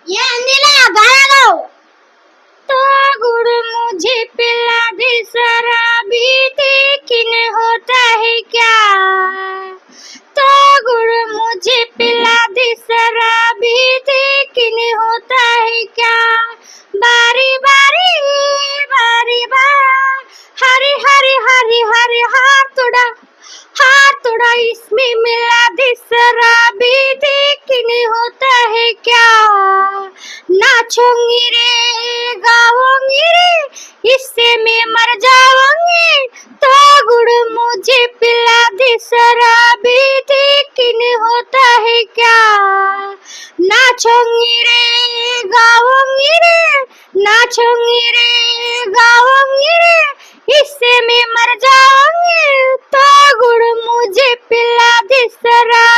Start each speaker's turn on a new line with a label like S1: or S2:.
S1: ये अंजिला गाना गाओ।
S2: तो गुड़ मुझे पिला दे शराबी, लेकिन होता है क्या। तो गुड़ मुझे पिला दे शराबी, लेकिन होता है क्या। बारी बारी बारी बार, हरी हरी हरी हरी हाथ तोड़ा इसमें मिला दे शराबी, लेकिन होता है क्या। नाचूंगी रे गाऊंगी रे, इससे मैं मर जाऊंगी। तो गुड़ मुझे पिला दे शराबी, लेकिन होता है क्या। नाचूंगी रे गाऊंगी रे, नाचूंगी रे गाऊंगी रे, इससे मैं मर जाऊंगी। तो गुड़ मुझे पिला दे शराबी।